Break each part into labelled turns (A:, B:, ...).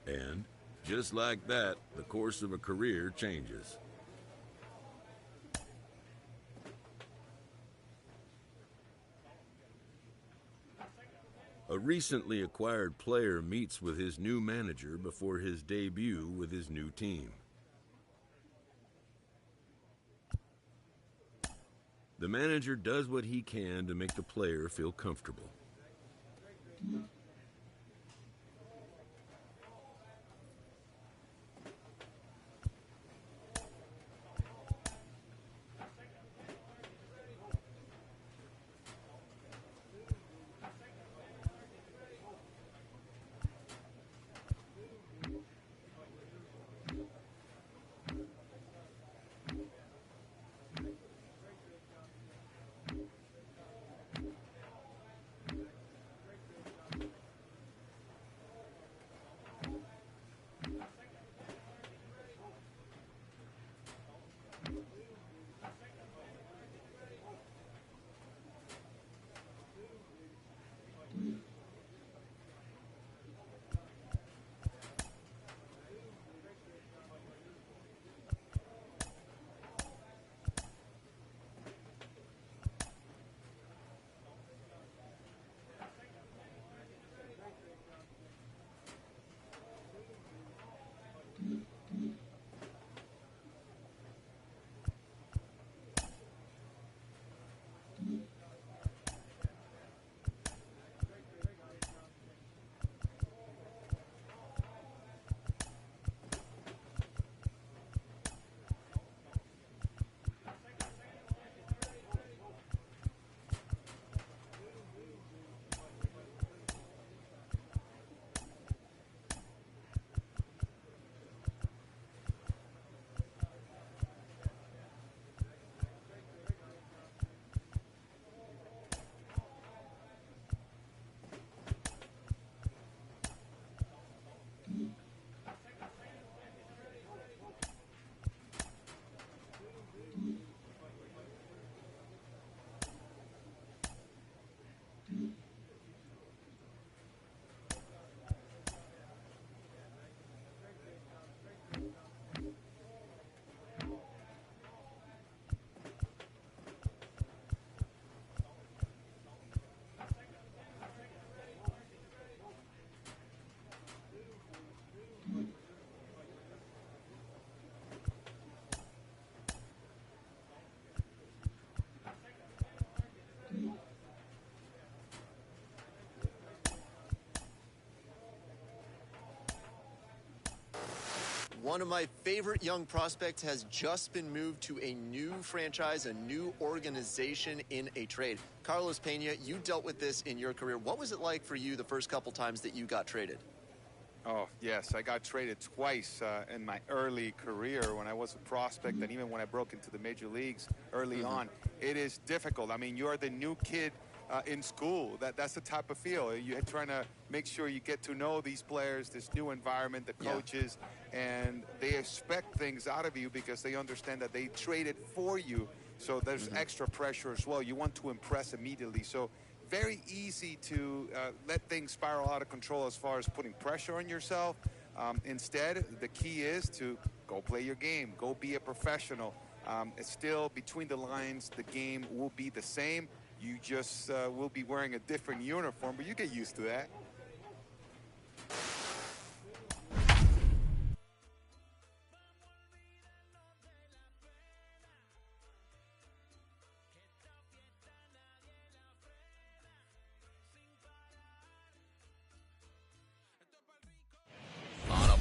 A: And just like that, the course of a career changes. A recently acquired player meets with his new manager before his debut with his new team. The manager does what he can to make the player feel comfortable.
B: One of my favorite young prospects has just been moved to a new franchise, a new organization in a trade. Carlos Pena, you dealt with this in your career. What was it like for you the first couple times that you got traded?
C: Oh, yes, I got traded twice in my early career when I was a prospect, and even when I broke into the major leagues early on. It is difficult. I mean, you're the new kid in school. That's the type of feel. You're trying to make sure you get to know these players, this new environment, the coaches, and they expect things out of you because they understand that they traded for you. So there's extra pressure as well. You want to impress immediately. So very easy to let things spiral out of control as far as putting pressure on yourself. Instead, the key is to go play your game, go be a professional. It's still between the lines, the game will be the same. You just will be wearing a different uniform, but you get used to that.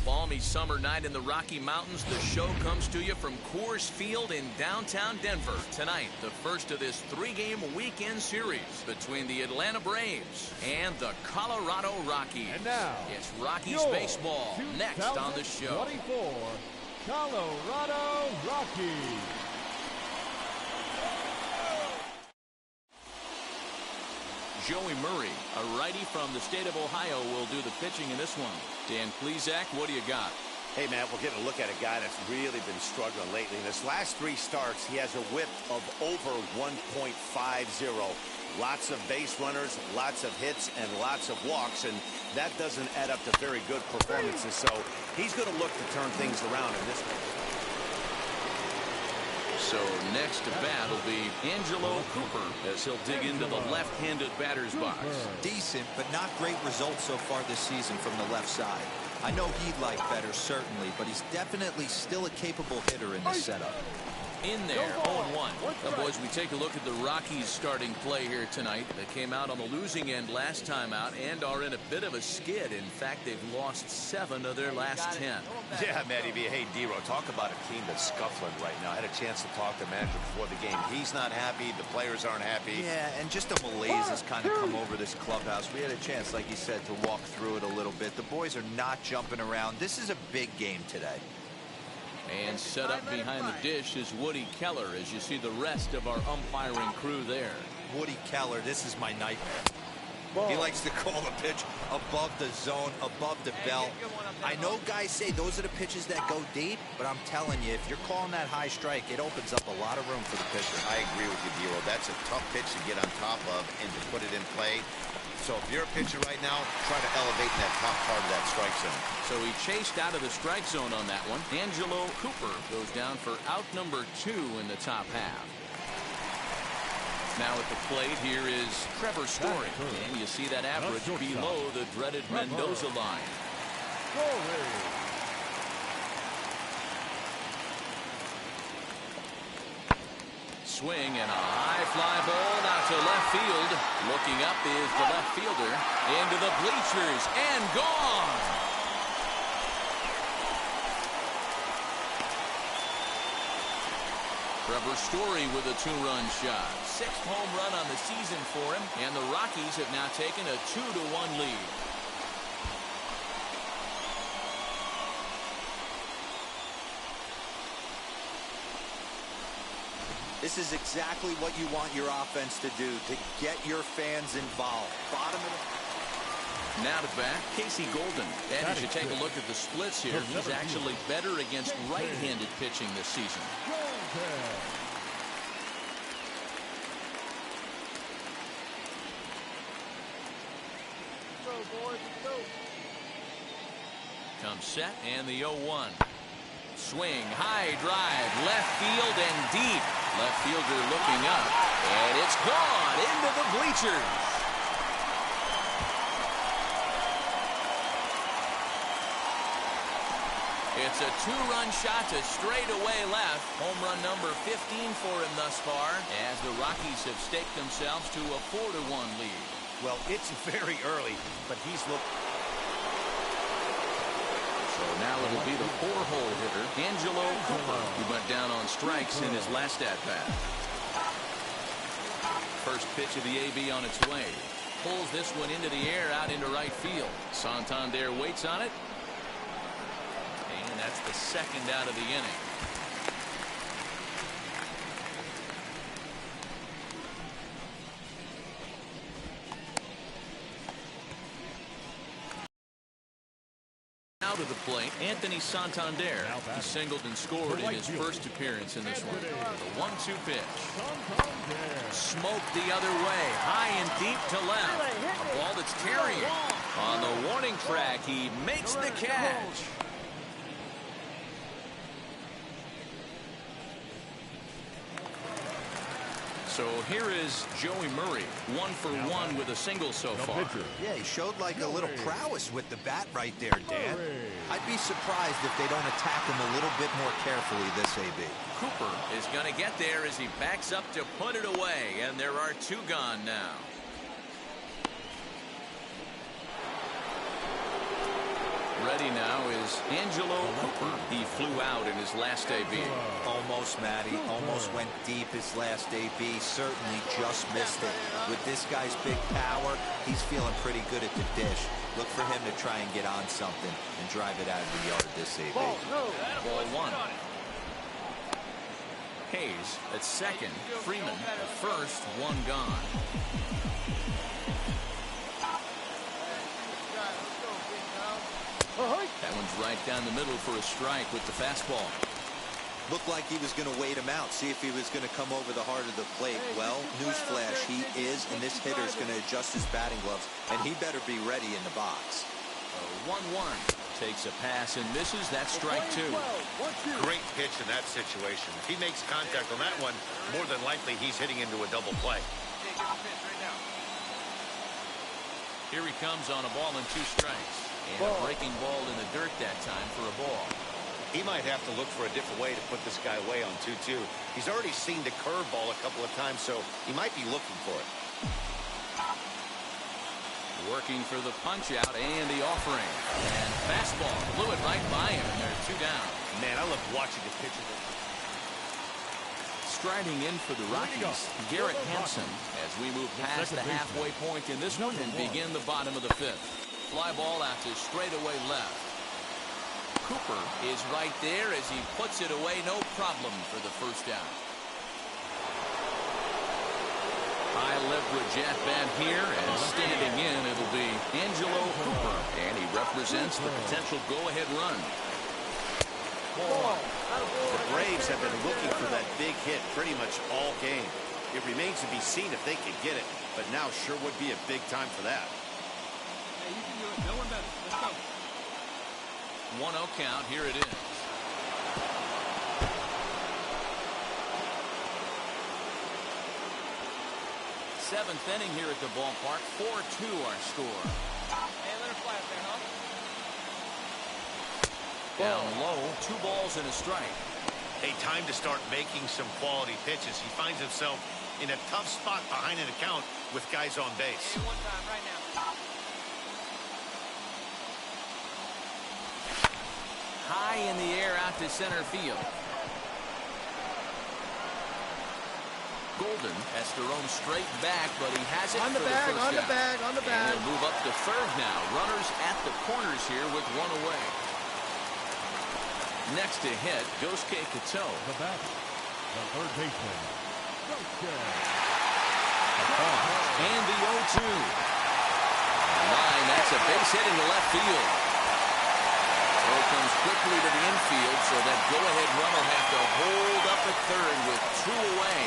D: Balmy summer night in the Rocky Mountains, the show comes to you from Coors Field in downtown Denver. Tonight, the first of this three-game weekend series between the Atlanta Braves and the Colorado Rockies.
E: And now,
D: it's Rockies baseball next on the show.
E: 24 Colorado Rockies.
D: Joey Murray, a righty from the state of Ohio, will do the pitching in this one. Dan Plesac, what do you got?
F: Hey, Matt, we're getting a look at a guy that's really been struggling lately. In his last three starts, he has a whip of over 1.50. Lots of base runners, lots of hits, and lots of walks, and that doesn't add up to very good performances. So he's going to look to turn things around in this one.
D: So next to bat will be Angelo Cooper as he'll dig into the left-handed batter's box.
G: Decent, but not great results so far this season from the left side. I know he'd like better, certainly, but he's definitely still a capable hitter in this setup.
D: In there, 0-1. Now, boys, we take a look at the Rockies' starting play here tonight. They came out on the losing end last time out and are in a bit of a skid. In fact, they've lost 7 of their last 10.
F: Yeah, Matty V. Hey, D-Ro, talk about a team that's scuffling right now. I had a chance to talk to the manager before the game. He's not happy. The players aren't happy.
G: Yeah, and just a malaise has kind of come over this clubhouse. We had a chance, like you said, to walk through it a little bit. The boys are not jumping around. This is a big game today.
D: And set up behind the dish is Woody Keller as you see the rest of our umpiring crew there.
G: Woody Keller, this is my nightmare. He likes to call the pitch above the zone, above the belt. I know guys say those are the pitches that go deep, but I'm telling you, if you're calling that high strike, it opens up a lot of room for the pitcher.
F: I agree with you, D-Ro. That's a tough pitch to get on top of and to put it in play. So if you're a pitcher right now, try to elevate in that top part of that strike zone.
D: So he chased out of the strike zone on that one. Angelo Cooper goes down for out number 2 in the top half. Now at the plate here is Trevor Story. And you see that average below the dreaded Mendoza line. Swing and a high fly ball out to left field. Looking up is the left fielder. Into the bleachers and gone. Trevor Story with a 2-run shot. 6th home run on the season for him. And the Rockies have now taken a 2-1 lead.
G: This is exactly what you want your offense to do, to get your fans involved. Bottom of the...
D: Now to bat, Casey Golden. And as you take a look at the splits here, he's actually better against right-handed pitching this season. Comes set and the 0-1. Swing, high drive, left field and deep. Left fielder looking up, and it's gone into the bleachers. It's a 2-run shot to straightaway left. Home run number 15 for him thus far, as the Rockies have staked themselves to a 4-1 lead.
F: Well, it's very early, but he's looked...
D: So now it'll be the 4-hole hitter, Angelo Cooper, who went down on strikes in his last at-bat. First pitch of the AB on its way. Pulls this one into the air out into right field. Santander waits on it. And that's the second out of the inning. Out of the plate, Anthony Santander. He singled and scored in his first appearance in this one. The 1-2 pitch. Smoked the other way, high and deep to left. A ball that's carrying. On the warning track, he makes the catch. So here is Joey Murray, 1 for 1 with a single so far.
G: Yeah, he showed like a little prowess with the bat right there, Dan. I'd be surprised if they don't attack him a little bit more carefully this AB.
D: Cooper is going to get there as he backs up to put it away, and there are 2 gone now. Ready now is Angelo Cooper. He flew out in his last AB.
G: Almost, Matty. Almost went deep his last AB. Certainly just missed it. With this guy's big power, he's feeling pretty good at the dish. Look for him to try and get on something and drive it out of the yard this AB.
D: Ball 1. Hayes at second. Freeman at first. 1 gone. That one's right down the middle for a strike with the fastball.
G: Looked like he was going to wait him out, see if he was going to come over the heart of the plate. Well, newsflash, he is, and this hitter is going to adjust his batting gloves, and he better be ready in the box.
D: 1-1. Takes a pass and misses. That's strike 2.
F: Great pitch in that situation. If he makes contact on that one, more than likely he's hitting into a double play.
D: Here he comes on a ball and 2 strikes. And a breaking ball in the dirt that time for a ball.
F: He might have to look for a different way to put this guy away on 2-2. He's already seen the curveball a couple of times, so he might be looking for it.
D: Working for the punch out and the offering. And fastball blew it right by him, and they're 2 down.
F: Man, I love watching the pitcher.
D: Striding in for the Rockies, Garrett Hampson, as we move past the halfway point in this one and begin the bottom of the 5th. Fly ball out to straightaway left. Cooper is right there as he puts it away, no problem for the first down. High leverage at bat here, and standing in it'll be Angelo Cooper, and he represents the potential go-ahead run.
F: The Braves have been looking for that big hit pretty much all game. It remains to be seen if they can get it, but now sure would be a big time for that.
E: Hey, you can do it. No one better. Let's go.
D: 1-0 count. Here it is. Seventh inning here at the ballpark. 4-2 our score.
E: Hey, let her fly up there, huh?
D: Down low, 2 balls and a strike.
F: Hey, time to start making some quality pitches. He finds himself in a tough spot behind an account with guys on base.
E: Hey, one time right now.
D: High in the air out to center field. Golden has to roam straight back, but he has it
E: On the
D: for
E: bag,
D: the first
E: on the
D: down.
E: bag, on the bag.
D: And he'll move up to third now. Runners at the corners here with 1 away. Next to hit, Gosuke Kato.
E: The back, the third baseman.
D: And the 0-2. Line, that's a base hit into left field. Throw comes quickly to the infield, so that go-ahead run will have to hold up at third with 2 away.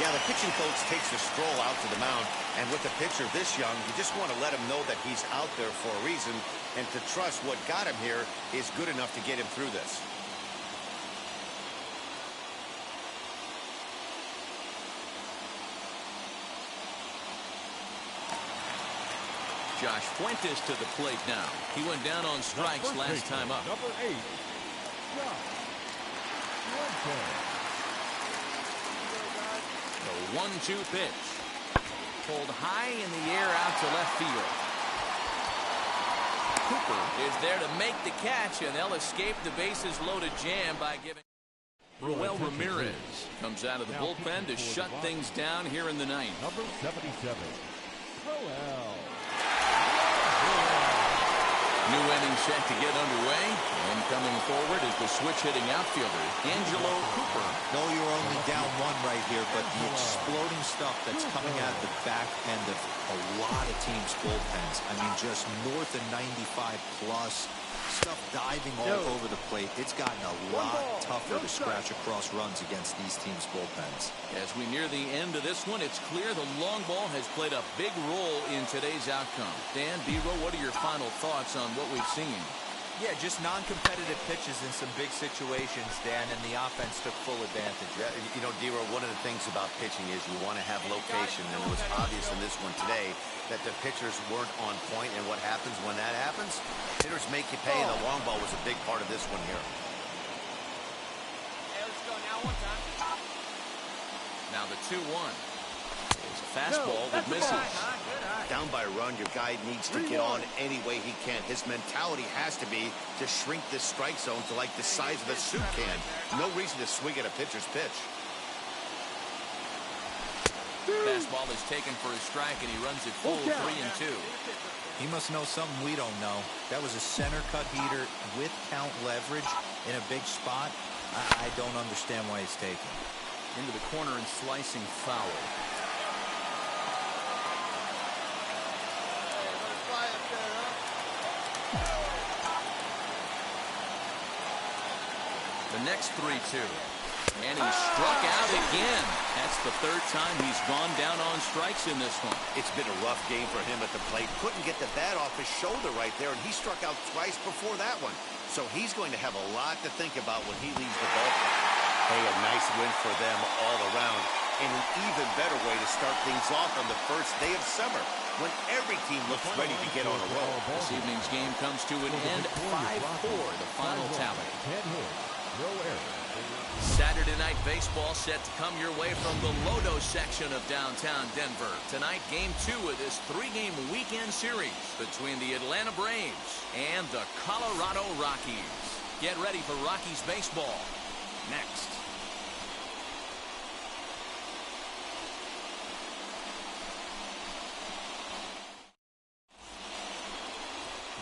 F: Yeah, the pitching coach takes a stroll out to the mound, and with a pitcher this young, you just want to let him know that he's out there for a reason, and to trust what got him here is good enough to get him through this.
D: Josh Fuentes to the plate now. He went down on strikes last time up.
E: Number 8. Josh Fuentes.
D: The 1-2 pitch. Pulled high in the air out to left field. Cooper is there to make the catch, and they'll escape the bases loaded jam by giving. Roel Ramirez comes out of the bullpen to shut things down here in the 9th.
E: Number 77. Roel.
D: New inning set to get underway, and coming forward is the switch-hitting outfielder, Angelo Cooper.
G: No, you're only down 1 right here, but the exploding stuff that's coming out of the back end of a lot of teams' bullpens. I mean, just north of 95 plus. Stuff diving all over the plate. It's gotten a lot tougher to scratch across runs against these teams' bullpens.
D: As we near the end of this one, it's clear the long ball has played a big role in today's outcome. Dan, B-Row, what are your final thoughts on what we've seen?
H: Yeah, just non-competitive pitches in some big situations, Dan, and the offense took full advantage.
F: Yeah, you know, D-Row, one of the things about pitching is you want to have location, and it was obvious in this one today that the pitchers weren't on point, and what happens when that happens? Hitters make you pay, and the long ball was a big part of this one here.
E: Hey, let's go now one time.
D: Now the 2-1. It's a fastball that misses.
F: Down by a run, your guy needs to get on any way he can. His mentality has to be to shrink this strike zone to like the size of a soup can. No reason to swing at a pitcher's pitch.
D: Fastball is taken for a strike, and he runs it full 3-2.
G: He must know something we don't know. That was a center cut heater with count leverage in a big spot. I don't understand why he's taken.
D: Into the corner and slicing foul. The next 3-2. And he struck out again. That's the third time he's gone down on strikes in this one.
F: It's been a rough game for him at the plate. Couldn't get the bat off his shoulder right there, and he struck out twice before that one. So he's going to have a lot to think about when he leaves the ballpark. Hey, a nice win for them all around, and an even better way to start things off on the first day of summer, when every team looks ready to get on a roll.
D: This evening's game comes to an end, 5-4, the final tally.
E: 10 hits, no errors.
D: Saturday night baseball set to come your way from the Lodo section of downtown Denver. Tonight, Game 2 of this 3-game weekend series between the Atlanta Braves and the Colorado Rockies. Get ready for Rockies baseball next.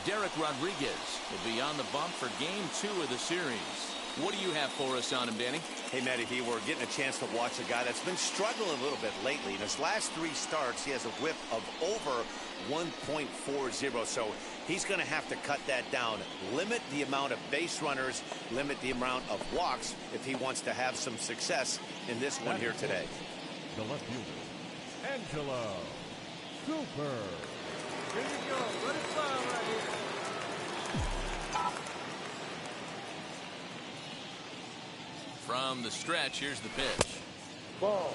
D: Derek Rodriguez will be on the bump for Game 2 of the series. What do you have for us on him, Danny?
F: Hey, Matty V, we're getting a chance to watch a guy that's been struggling a little bit lately. In his last 3 starts, he has a whip of over 1.40, so he's going to have to cut that down, limit the amount of base runners, limit the amount of walks if he wants to have some success in this one here today.
E: The left fielder, Angelo Cooper.
I: Here you go. Let it fly right here.
D: From the stretch, here's the pitch.
I: Ball.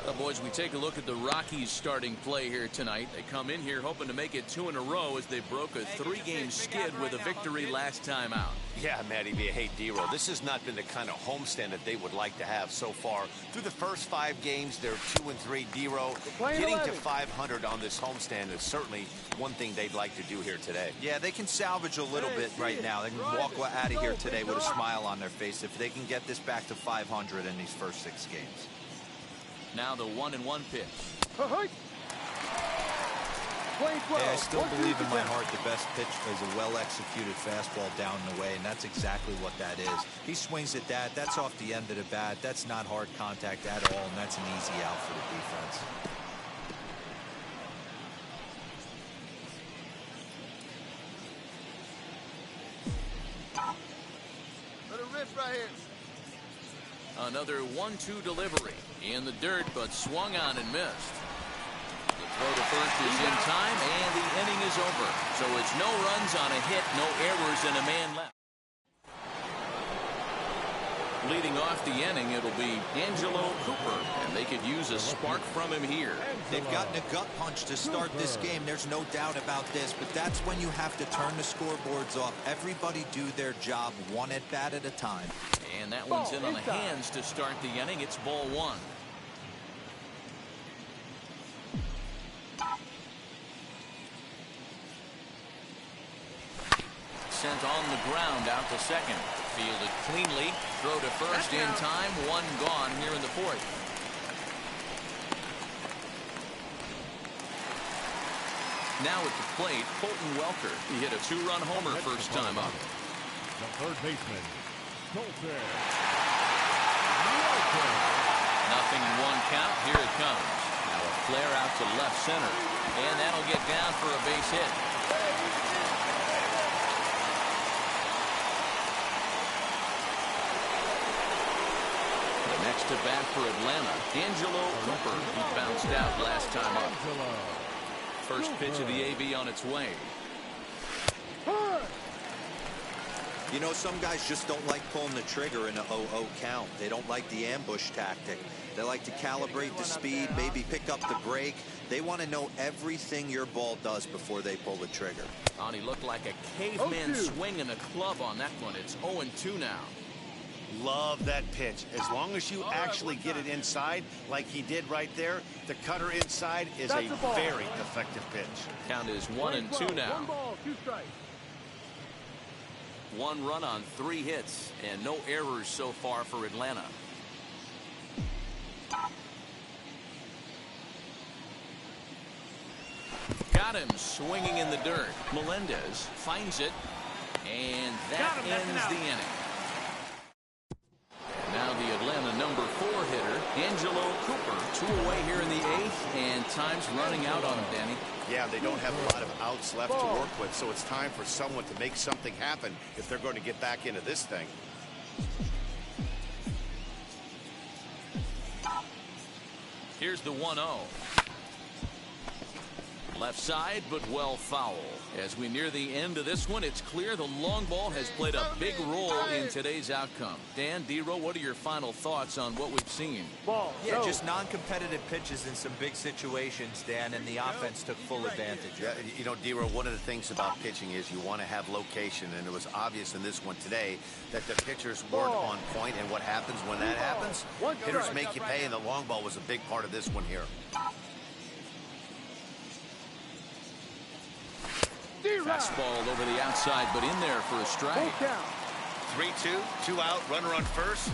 D: Well, boys, we take a look at the Rockies starting play here tonight. They come in here hoping to make it 2 in a row as they broke a 3-game skid with a victory last time out.
F: Yeah, Matty V, hey, D-Roll, this has not been the kind of homestand that they would like to have so far. Through the first 5 games, they're 2-3, D-Roll. Getting to 500 on this homestand is certainly one thing they'd like to do here today.
H: Yeah, they can salvage a little bit right now. They can walk out of here today with a smile on their face if they can get this back to 500 in these first 6 games.
D: Now the 1-1 pitch.
H: Hey, I still believe in my heart the best pitch is a well-executed fastball down and away, and that's exactly what that is. He swings at that. That's off the end of the bat. That's not hard contact at all, and that's an easy out for the defense.
I: Let it rip right here.
D: Another 1-2 delivery in the dirt, but swung on and missed. The throw to first is in time, and the inning is over. So it's no runs on a hit, no errors, and a man left. Leading off the inning, it'll be Angelo Cooper, and they could use a spark from him here.
H: They've gotten a gut punch to start this game. There's no doubt about this, but that's when you have to turn the scoreboards off. Everybody do their job 1 at bat at a time.
D: And that one's in on the hands to start the inning. It's ball 1. Sent on the ground out to second. Fielded cleanly. Throw to first in time. 1 gone here in the 4th. Now at the plate, Colton Welker. He hit a 2-run homer first time up.
E: The third baseman, Colton.
D: Nothing in 1 count. Here it comes. Now a flare out to left center. And that'll get down for a base hit. Next to bat for Atlanta, Angelo Cooper. He bounced out last time up. First pitch of the AB on its way.
H: You know, some guys just don't like pulling the trigger in a 0-0 count. They don't like the ambush tactic. They like to calibrate the speed, maybe pick up the brake. They want to know everything your ball does before they pull the trigger.
D: And he looked like a caveman swinging a club on that one. It's 0-2 now.
F: Love that pitch. As long as you actually get it inside, like he did right there, the cutter inside is a very effective pitch.
D: Count is 1-2 now.
I: 1 ball, 2 strikes.
D: 1 run on 3 hits, and no errors so far for Atlanta. Got him swinging in the dirt. Melendez finds it, and that ends the inning. Now the Atlanta number 4 hitter, Angelo Cooper, 2 away here in the 8th, and time's running out on him, Danny.
F: Yeah, they don't have a lot of outs left to work with, so it's time for someone to make something happen if they're going to get back into this thing.
D: Here's the 1-0. Left side, but well foul. As we near the end of this one, it's clear the long ball has played a big role in today's outcome. Dan, D-Row, what are your final thoughts on what we've seen?
G: Yeah, just non-competitive pitches in some big situations, Dan, and the offense took full advantage.
F: Yeah, you know, D-Row, one of the things about pitching is you want to have location, and it was obvious in this one today that the pitchers weren't on point, and what happens when that happens? Hitters make you pay, and the long ball was a big part of this one here.
D: Fastball over the outside, but in there for a strike.
F: 3-2, 2 out, runner on first.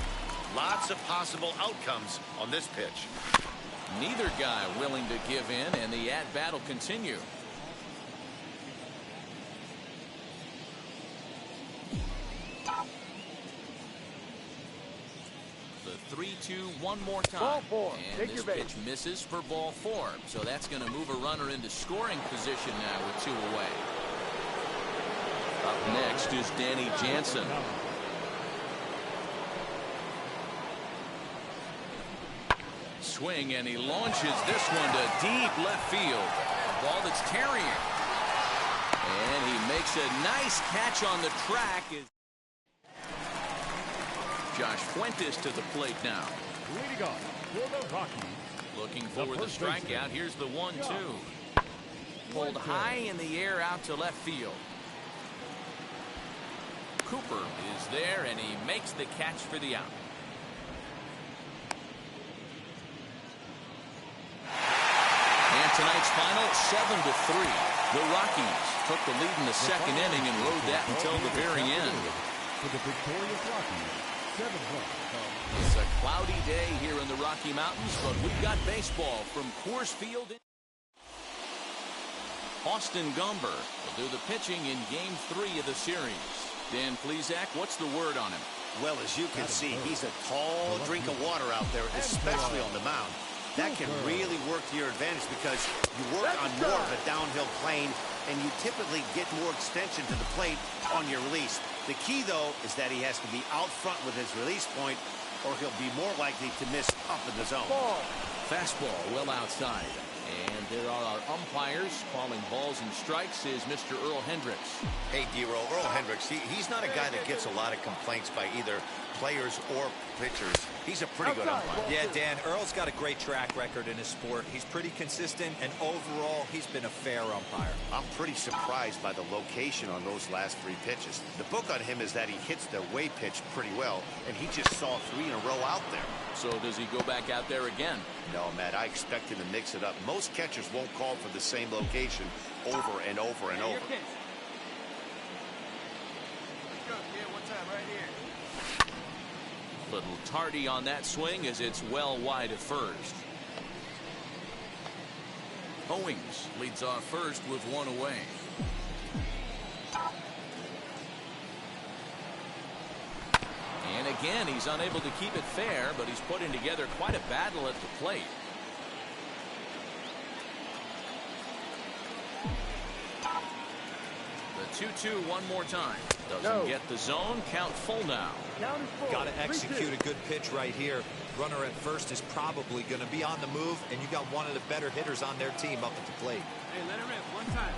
F: Lots of possible outcomes on this pitch.
D: Neither guy willing to give in, and the at-bat will continue. The 3-2 one more time. And this pitch misses for ball 4. So that's going to move a runner into scoring position now with 2 away. Up next is Danny Jansen. Swing, and he launches this one to deep left field. A ball that's carrying. And he makes a nice catch on the track. Josh Fuentes to the plate now.
E: Leading off for the Rockies.
D: Looking for the strikeout. Here's the 1-2. Pulled high in the air out to left field. Cooper is there, and he makes the catch for the out. And tonight's final, 7-3. The Rockies took the lead in the second inning and rode that until the very end.
E: For the victorious Rockies, 7-1.
D: It's a cloudy day here in the Rocky Mountains, but we've got baseball from Coors Field. Austin Gomber will do the pitching in Game 3 of the series. Dan Plesac, what's the word on him?
F: Well, as you can see, he's a tall drink of water out there, especially on the mound. That can really work to your advantage because you work on more of a downhill plane, and you typically get more extension to the plate on your release. The key, though, is that he has to be out front with his release point, or he'll be more likely to miss up in the zone.
D: Fastball well outside. And there are our umpires calling balls and strikes is Mr. Earl Hendricks.
F: Hey, D-Row, Earl Hendricks, he's not a guy that gets a lot of complaints by either players or pitchers. He's a pretty good umpire.
G: Yeah, Dan, Earl's got a great track record in his sport. He's pretty consistent, and overall, he's been a fair umpire.
F: I'm pretty surprised by the location on those last 3 pitches. The book on him is that he hits the way pitch pretty well, and he just saw 3 in a row out there.
D: So does he go back out there again?
F: No, Matt, I expect him to mix it up. Most catchers won't call for the same location over and over and over.
D: Little tardy on that swing as it's well wide at first. Owings leads off first with 1 away. And again, he's unable to keep it fair, but he's putting together quite a battle at the plate. The 2-2 one more time. Doesn't get the zone. Count full now.
G: Got to execute a good pitch right here. Runner at first is probably going to be on the move, and you got one of the better hitters on their team up at the plate.
I: Hey, let her rip one time.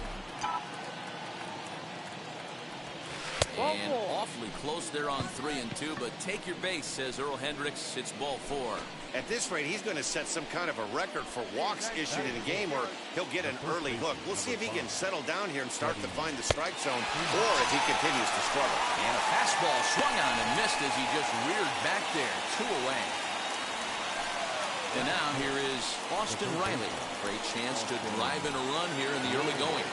D: And awfully close there on 3-2, but take your base, says Earl Hendricks. It's ball 4.
F: At this rate, he's going to set some kind of a record for walks issued in a game, or he'll get an early hook. We'll see if he can settle down here and start to find the strike zone, or if he continues to struggle.
D: And a fastball swung on and missed as he just reared back there. 2 away. And now here is Austin Riley. Great chance to drive in a run here in the early going.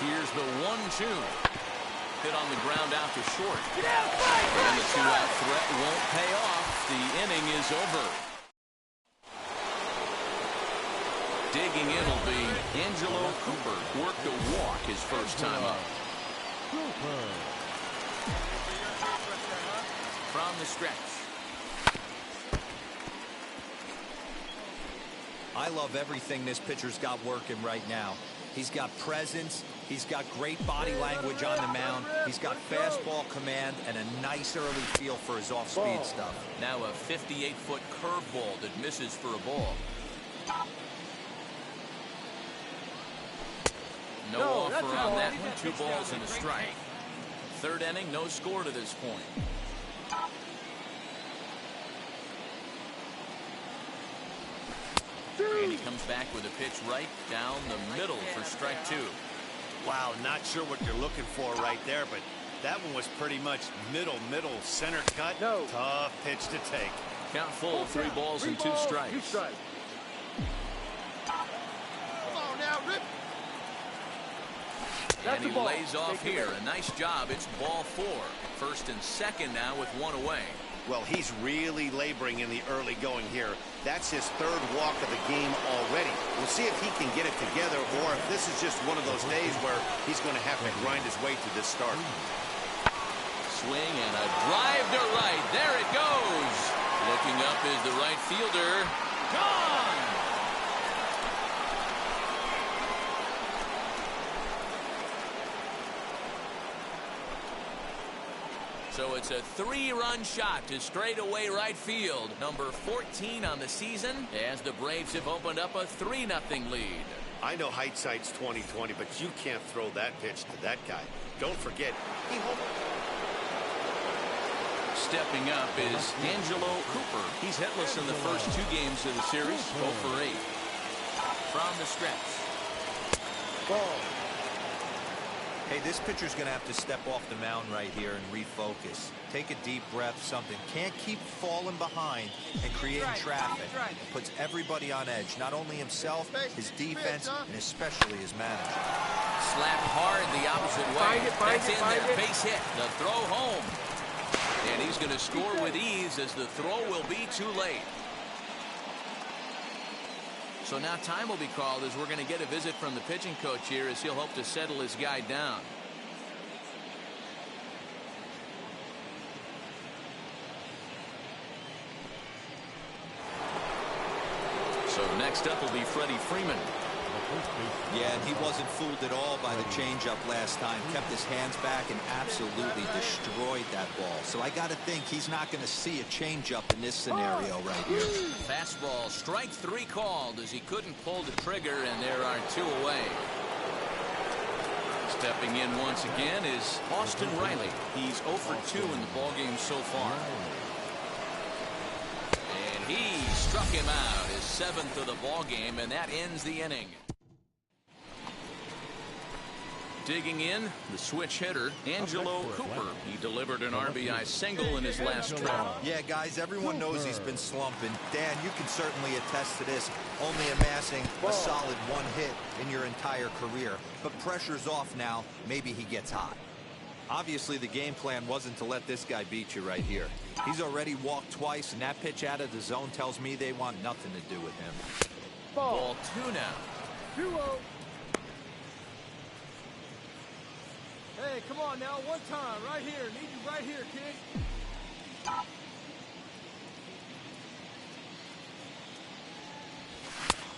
D: Here's the 1-2. Hit on the ground out to short. And the 2-out threat won't pay off. The inning is over. Digging in will be Angelo Cooper. Worked a walk his first time up. From the stretch.
G: I love everything this pitcher's got working right now. He's got presence.
H: He's got great body language on the mound. He's got fastball command and a nice early feel for his off-speed stuff.
D: Now a 58-foot curveball that misses for a ball. No offer on that one. 2 balls and a strike. Third inning, no score to this point. And he comes back with a pitch right down the middle for strike 2.
F: Wow, not sure what you're looking for right there, but that one was pretty much middle, center cut.
I: No.
F: Tough pitch to take.
D: Count full, 3 balls and 2 strikes.
I: Come on now, Rip.
D: And he lays off here. A nice job. It's ball 4. First and second now with 1 away.
F: Well, he's really laboring in the early going here. That's his 3rd walk of the game already. We'll see if he can get it together or if this is just one of those days where he's going to have to grind his way to this start.
D: Swing and a drive to right. There it goes. Looking up is the right fielder. Gone. So it's a 3-run shot to straightaway right field. Number 14 on the season as the Braves have opened up a 3-0 lead.
F: I know hindsight's 20/20, but you can't throw that pitch to that guy. Don't forget, he
D: Stepping up is Angelo Cooper. He's hitless in the first 2 games of the series. 0 for 8. From the stretch.
I: Ball.
H: Hey, this pitcher's going to have to step off the mound right here and refocus. Take a deep breath, something. Can't keep falling behind and creating traffic. It puts everybody on edge, not only himself, his defense, and especially his manager.
D: Slapped hard the opposite way. That's in there. Base hit. The throw home. And he's going to score with ease as the throw will be too late. So now time will be called as we're going to get a visit from the pitching coach here as he'll hope to settle his guy down. So next up will be Freddie Freeman.
H: Yeah, and he wasn't fooled at all by the changeup last time. Kept his hands back and absolutely destroyed that ball. So I got to think he's not going to see a changeup in this scenario right here.
D: Fastball, strike 3 called as he couldn't pull the trigger, and there are 2 away. Stepping in once again is Austin Riley. He's 0 for 2 in the ballgame so far. And he struck him out, his 7th of the ballgame, and that ends the inning. Digging in, the switch hitter, Angelo Cooper. He delivered an RBI single in his last trip.
H: Yeah, guys, everyone knows he's been slumping. Dan, you can certainly attest to this, only amassing a solid 1 hit in your entire career. But pressure's off now. Maybe he gets hot. Obviously, the game plan wasn't to let this guy beat you right here. He's already walked twice, and that pitch out of the zone tells me they want nothing to do with him.
D: Ball 2 now.
I: 2-0. Hey, come on now, one time, right here. Need you right here, kid.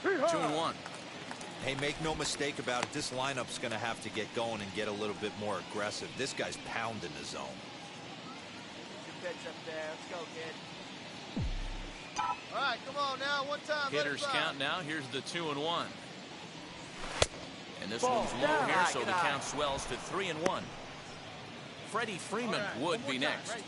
D: 2-1.
H: Hey, make no mistake about it, this lineup's going to have to get going and get a little bit more aggressive. This guy's pounding the zone.
I: Good pitch up there. Let's go, kid. All right, come on now, one time.
D: Hitters count now. Here's the 2-1. And this one's low here, so the count swells to 3-1. Freddie Freeman would be next.
I: Right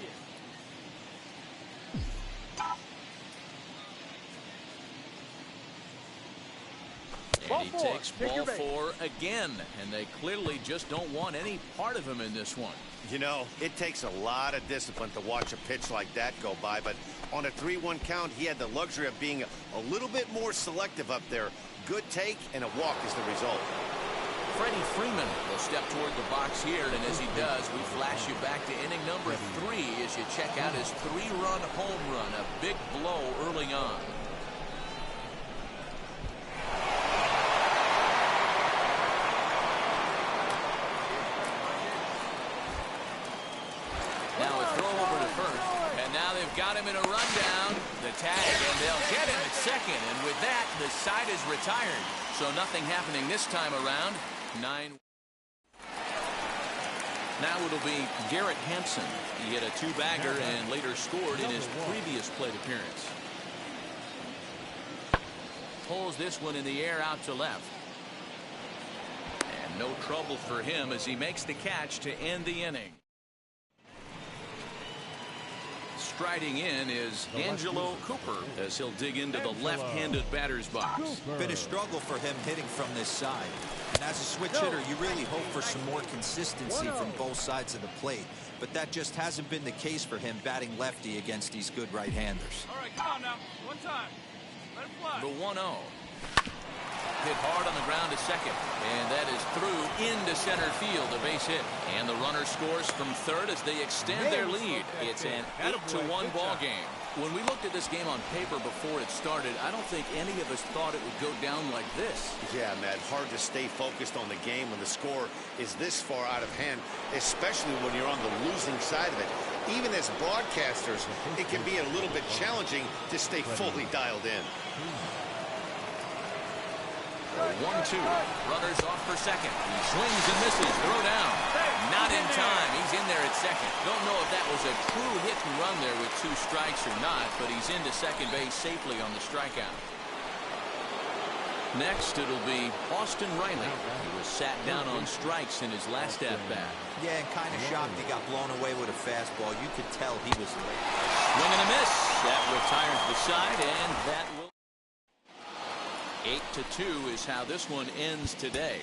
I: here.
D: And he takes ball 4 again, and they clearly just don't want any part of him in this one.
F: You know, it takes a lot of discipline to watch a pitch like that go by, but on a 3-1 count, he had the luxury of being a little bit more selective up there. Good take, and a walk is the result.
D: Freddie Freeman will step toward the box here, and as he does, we flash you back to inning number 3 as you check out his 3-run home run, a big blow early on. Now a throw over to first, and now they've got him in a rundown. The tag, and they'll get him at second, and with that, the side is retired. So nothing happening this time around. 9 Now it'll be Garrett Hampson. He hit a 2-bagger and later scored in his previous plate appearance. Pulls this one in the air out to left. And no trouble for him as he makes the catch to end the inning. Striding in is Angelo Cooper as he'll dig into the left-handed batter's box.
H: Been a struggle for him hitting from this side. And as a switch hitter, you really hope for some more consistency from both sides of the plate. But that just hasn't been the case for him batting lefty against these good right-handers.
J: All right, come on now. One time. Let it fly.
D: The 1-0. Hit hard on the ground to second, and that is through into center field, a base hit. And the runner scores from third as they extend their lead. It's an 8-1 ball game. When we looked at this game on paper before it started, I don't think any of us thought it would go down like this.
F: Yeah, Matt, hard to stay focused on the game when the score is this far out of hand, especially when you're on the losing side of it. Even as broadcasters, it can be a little bit challenging to stay fully dialed in.
D: 1-2. Runners off for second. He swings and misses. Throw down. Not in time. He's in there at second. Don't know if that was a true hit and run there with 2 strikes or not, but he's into second base safely on the strikeout. Next, it'll be Austin Riley. He was sat down on strikes in his last at-bat.
H: Yeah, and kind of shocked he got blown away with a fastball. You could tell he was late.
D: Swing and a miss. That retires the side, and that will... 8-2 is how this one ends today.